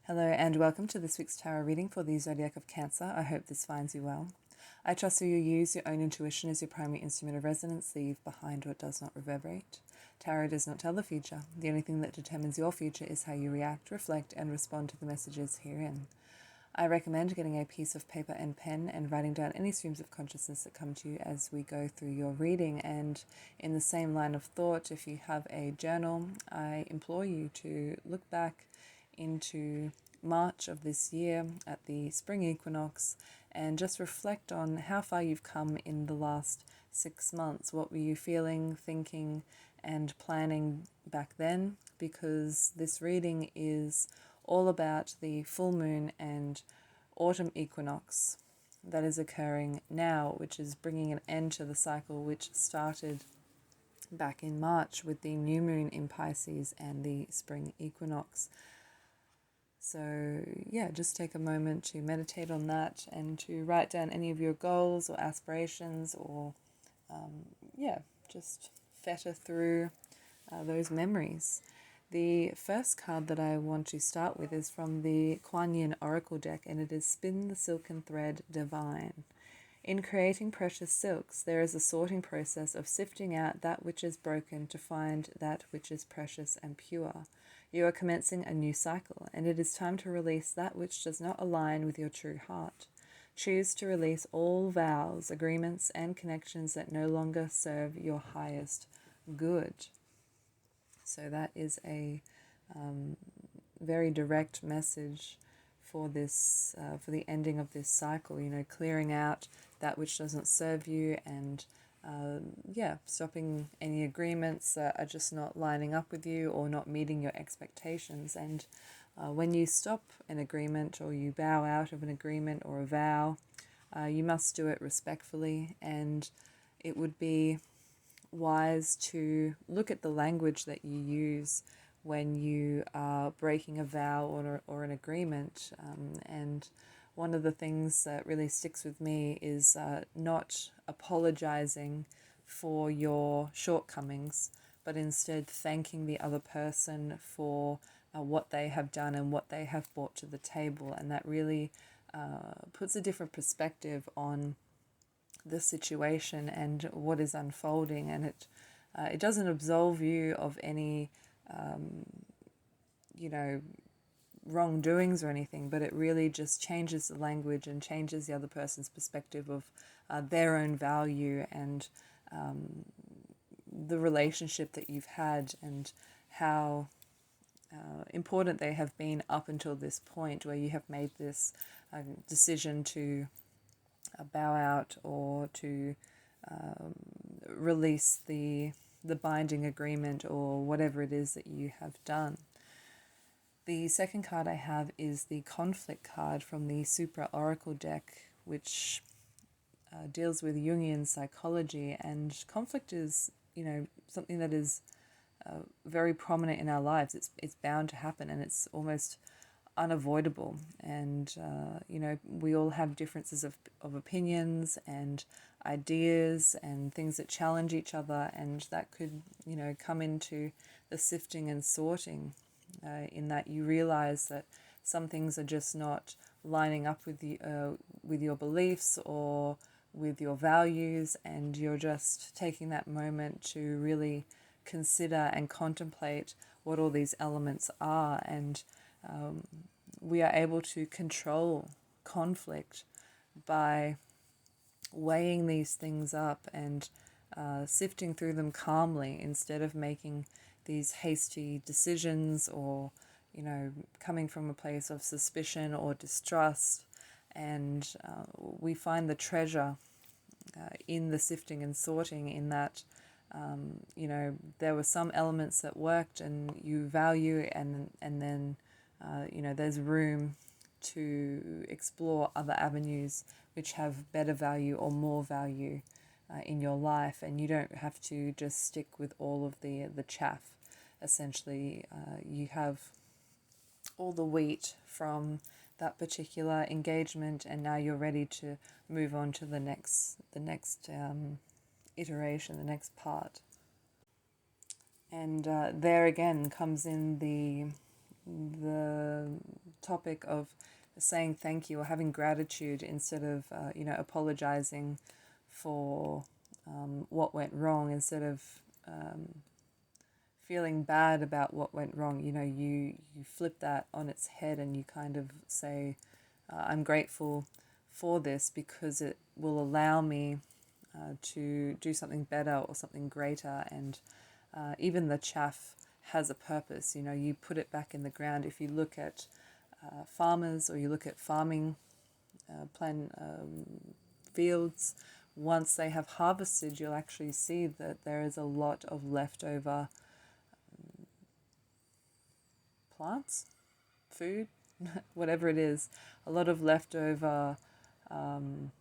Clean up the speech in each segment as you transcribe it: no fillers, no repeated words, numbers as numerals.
Hello and welcome to this week's tarot reading for the Zodiac of Cancer. I hope this finds you well. I trust that you use your own intuition as your primary instrument of resonance, leave behind what does not reverberate. Tarot does not tell the future. The only thing that determines your future is how you react, reflect, and respond to the messages herein. I recommend getting a piece of paper and pen and writing down any streams of consciousness that come to you as we go through your reading. And in the same line of thought, if you have a journal, I implore you to look back into March of this year at the spring equinox and just reflect on how far you've come in the last 6 months. What were you feeling, thinking, and planning back then? Because this reading is all about the full moon and autumn equinox that is occurring now, which is bringing an end to the cycle which started back in March with the new moon in Pisces and the spring equinox. So yeah, just take a moment to meditate on that and to write down any of your goals or aspirations or just fetter through those memories. The first card that I want to start with is from the Kuan Yin Oracle deck, and it is Spin the Silken Thread Divine. In creating precious silks, there is a sorting process of sifting out that which is broken to find that which is precious and pure. You are commencing a new cycle, and it is time to release that which does not align with your true heart. Choose to release all vows, agreements, and connections that no longer serve your highest good. So that is a very direct message for this, for the ending of this cycle. Clearing out that which doesn't serve you, and stopping any agreements that are just not lining up with you or not meeting your expectations. And when you stop an agreement or you bow out of an agreement or a vow, you must do it respectfully, and it would be wise to look at the language that you use when you are breaking a vow or an agreement. And one of the things that really sticks with me is not apologizing for your shortcomings, but instead thanking the other person for what they have done and what they have brought to the table. And that really puts a different perspective on the situation and what is unfolding, and it doesn't absolve you of any wrongdoings or anything, but it really just changes the language and changes the other person's perspective of their own value and the relationship that you've had and how important they have been up until this point where you have made this decision to bow out or to release the binding agreement or whatever it is that you have done. The second card I have is the Conflict card from the Supra Oracle deck, which deals with Jungian psychology. And conflict is, something that is very prominent in our lives. It's bound to happen, and it's almost unavoidable. And we all have differences of opinions and ideas and things that challenge each other, and that could come into the sifting and sorting, in that you realize that some things are just not lining up with your beliefs or with your values, and you're just taking that moment to really consider and contemplate what all these elements are. And we are able to control conflict by weighing these things up and sifting through them calmly instead of making these hasty decisions or coming from a place of suspicion or distrust. And we find the treasure in the sifting and sorting, in that there were some elements that worked and you value, and then there's room to explore other avenues which have better value or more value in your life, and you don't have to just stick with all of the chaff. Essentially, you have all the wheat from that particular engagement, and now you're ready to move on to the next iteration, the next part. And there again comes in the topic of saying thank you or having gratitude instead of, apologizing for what went wrong, instead of feeling bad about what went wrong. You flip that on its head and you kind of say, I'm grateful for this because it will allow me to do something better or something greater. And even the chaff has a purpose. You put it back in the ground. If you look at farmers, or you look at farming fields, once they have harvested, you'll actually see that there is a lot of leftover plants, food, whatever it is, a lot of leftover, I'm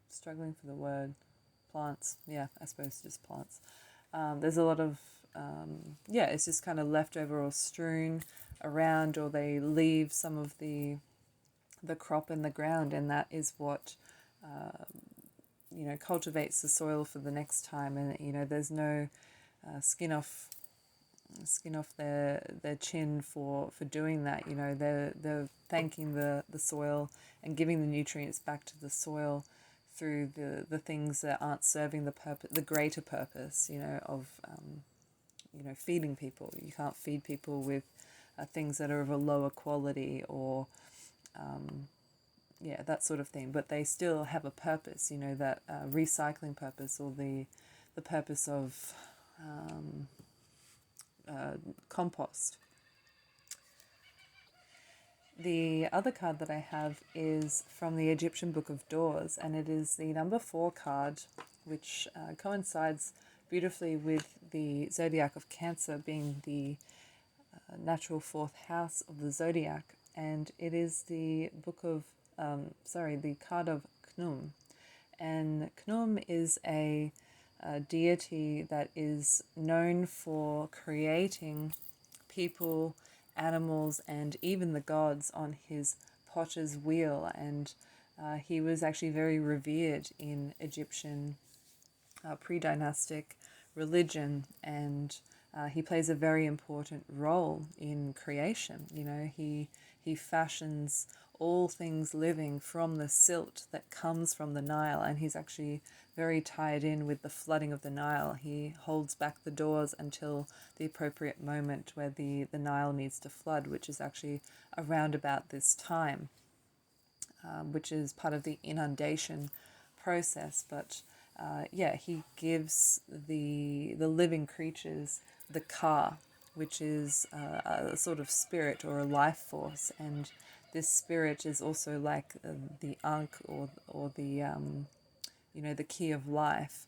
struggling for the word, plants, I suppose just plants. There's a lot of, it's just kind of leftover or strewn around, or they leave some of the crop in the ground, and that is what cultivates the soil for the next time. And there's no skin off their chin for doing that. They're thanking the soil and giving the nutrients back to the soil through the things that aren't serving the greater purpose, of feeding people. You can't feed people with things that are of a lower quality, or that sort of thing, but they still have a purpose, that recycling purpose, or the purpose of compost. The other card that I have is from the Egyptian Book of Doors, and it is the number 4 card, which coincides beautifully with the zodiac of Cancer being the natural 4th house of the zodiac, and it is the the card of Khnum. And Khnum is a deity that is known for creating people, animals, and even the gods on his potter's wheel. And he was actually very revered in Egyptian pre-dynastic religion, and he plays a very important role in creation. He fashions all things living from the silt that comes from the Nile, and he's actually very tied in with the flooding of the Nile. He holds back the doors until the appropriate moment where the Nile needs to flood, which is actually around about this time, which is part of the inundation process. But he gives the living creatures the ka, which is a sort of spirit or a life force, and this spirit is also like the ankh, or the the key of life,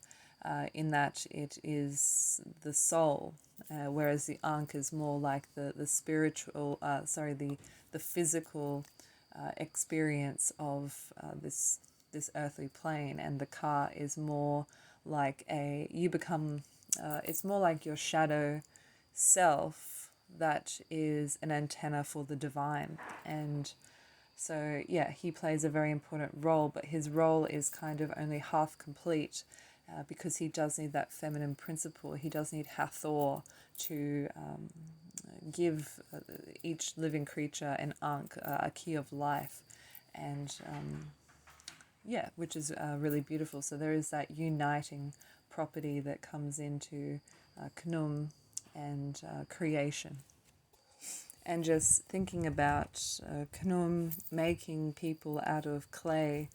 in that it is the soul, whereas the ankh is more like the spiritual, the physical experience of this earthly plane, and the ka is more like it's more like your shadow self that is an antenna for the divine. And so he plays a very important role, but his role is kind of only half complete, because he does need that feminine principle. He does need Hathor to give each living creature an ankh, a key of life, and which is really beautiful. So there is that uniting property that comes into Khnum and creation. And just thinking about Khnum making people out of clay,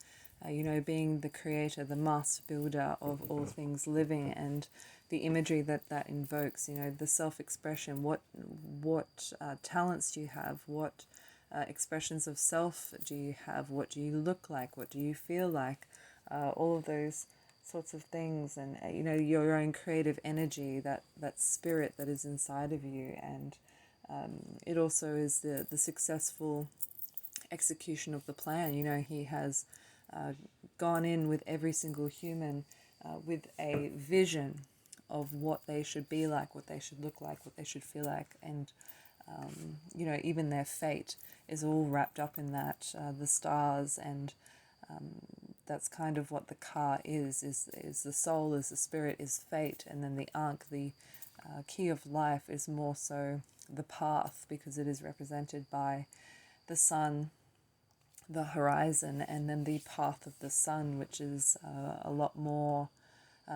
being the creator, the master builder of all things living, and the imagery that invokes, the self-expression, what talents do you have, what expressions of self do you have, what do you look like, what do you feel like, all of those sorts of things, and your own creative energy, that spirit that is inside of you. And it also is the successful execution of the plan. He has gone in with every single human with a vision of what they should be like, what they should look like, what they should feel like, and even their fate is all wrapped up in that. The stars, and that's kind of what the ka is the soul, is the spirit, is fate, and then the ankh, the key of life is more so the path, because it is represented by the sun, the horizon, and then the path of the sun, which is a lot more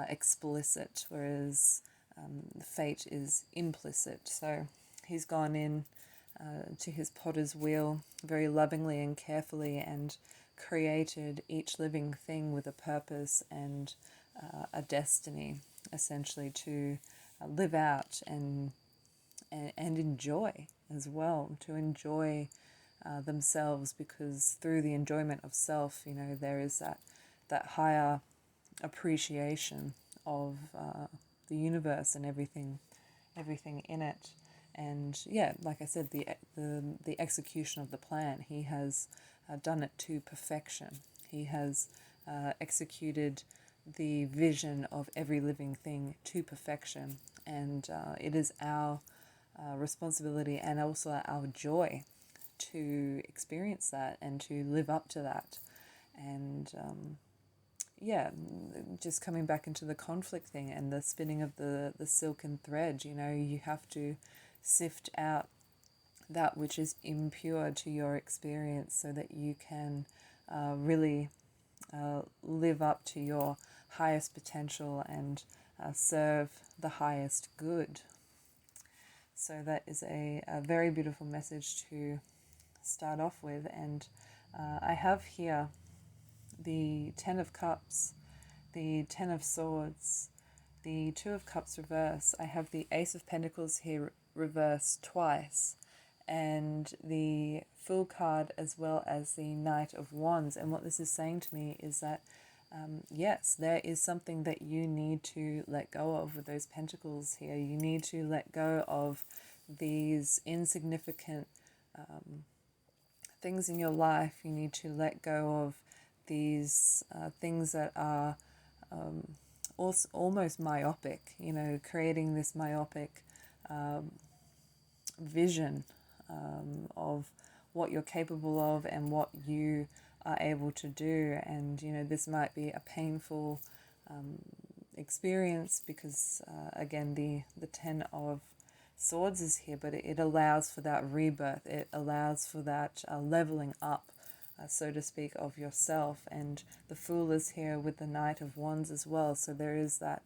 explicit, whereas fate is implicit. So he's gone in to his potter's wheel very lovingly and carefully and created each living thing with a purpose and a destiny, essentially, to live out and enjoy as well, to enjoy themselves, because through the enjoyment of self, there is that higher appreciation of the universe and everything in it. And yeah, like I said, the execution of the plan, he has done it to perfection. He has executed the vision of every living thing to perfection, and it is our responsibility and also our joy to experience that and to live up to that. And yeah, just coming back into the conflict thing and the spinning of the silken thread, you have to sift out that which is impure to your experience so that you can really live up to your highest potential and serve the highest good. So that is a very beautiful message to start off with. And I have here the Ten of Cups, the Ten of Swords, the Two of Cups reverse. I have the Ace of Pentacles here reversed twice, and the Fool card, as well as the Knight of Wands. And what this is saying to me is that yes, there is something that you need to let go of with those pentacles here. You need to let go of these insignificant things in your life. You need to let go of these things that are also almost myopic, creating this myopic vision of what you're capable of and what you are able to do. And this might be a painful experience because again, the Ten of Swords is here, but it allows for that rebirth. It allows for that leveling up, so to speak, of yourself. And the Fool is here with the Knight of Wands as well. So there is that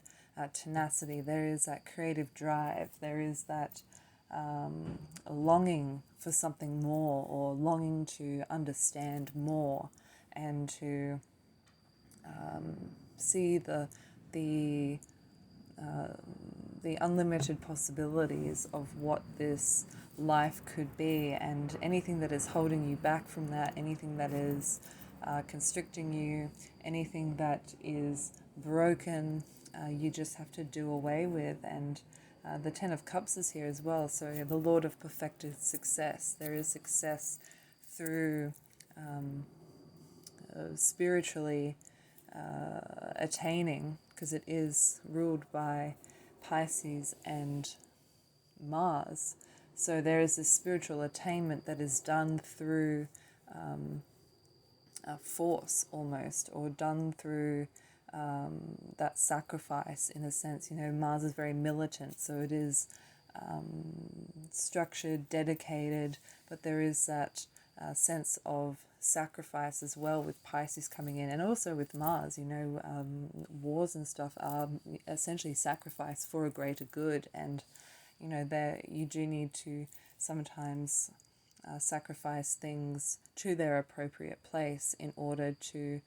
tenacity, there is that creative drive, there is that longing for something more, or longing to understand more, and to see the unlimited possibilities of what this life could be, and anything that is holding you back from that, anything that is constricting you, anything that is broken, you just have to do away with. And the Ten of Cups is here as well, so the Lord of perfected success. There is success through spiritually attaining, because it is ruled by Pisces and Mars. So there is this spiritual attainment that is done through force almost, or done through that sacrifice in a sense. Mars is very militant, so it is structured, dedicated, but there is that sense of sacrifice as well with Pisces coming in, and also with Mars. Wars and stuff are essentially sacrifice for a greater good, and there you do need to sometimes sacrifice things to their appropriate place in order to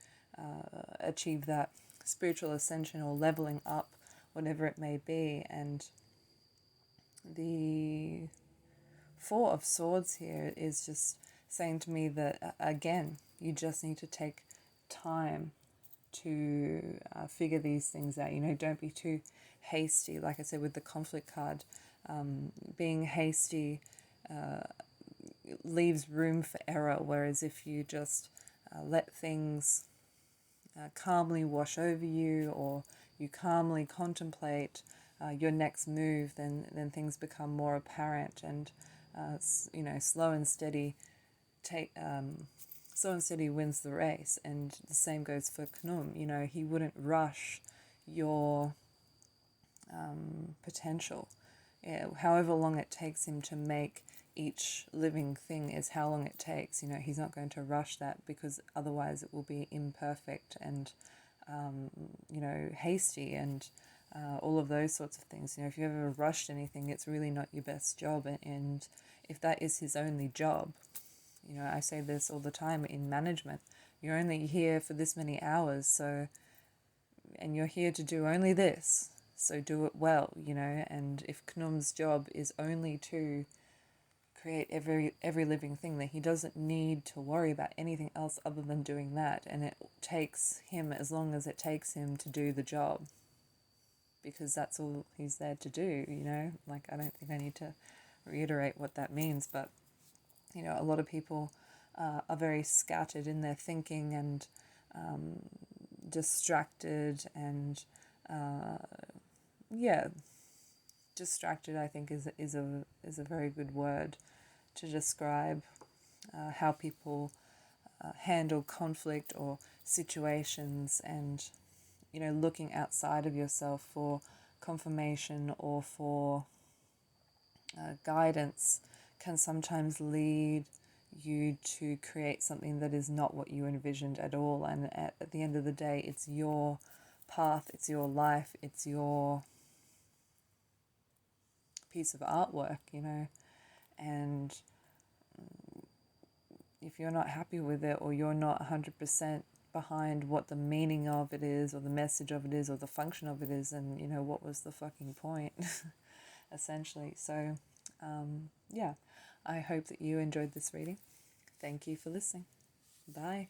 achieve that spiritual ascension or leveling up, whatever it may be. And the Four of Swords here is just saying to me that, again, you just need to take time to figure these things out. Don't be too hasty. Like I said, with the conflict card, being hasty leaves room for error, whereas if you just let things calmly wash over you, or you calmly contemplate your next move, then things become more apparent. And slow and steady wins the race. And the same goes for Khnum. He wouldn't rush your potential. however long it takes him to make each living thing is how long it takes. He's not going to rush that, because otherwise it will be imperfect and, hasty and all of those sorts of things. If you ever rushed anything, it's really not your best job. And if that is his only job, I say this all the time in management, you're only here for this many hours, and you're here to do only this, so do it well, and if Knum's job is only to create every living thing, that he doesn't need to worry about anything else other than doing that, and it takes him as long as it takes him to do the job, because that's all he's there to do. I don't think I need to reiterate what that means, but a lot of people are very scattered in their thinking and distracted, and distracted, I think, is a very good word to describe how people handle conflict or situations, and looking outside of yourself for confirmation or for guidance can sometimes lead you to create something that is not what you envisioned at all. And at the end of the day, it's your path, it's your life, it's your piece of artwork, and if you're not happy with it, or you're not 100% behind what the meaning of it is, or the message of it is, or the function of it is, and what was the fucking point essentially. So I hope that you enjoyed this reading. Thank you for listening. Bye.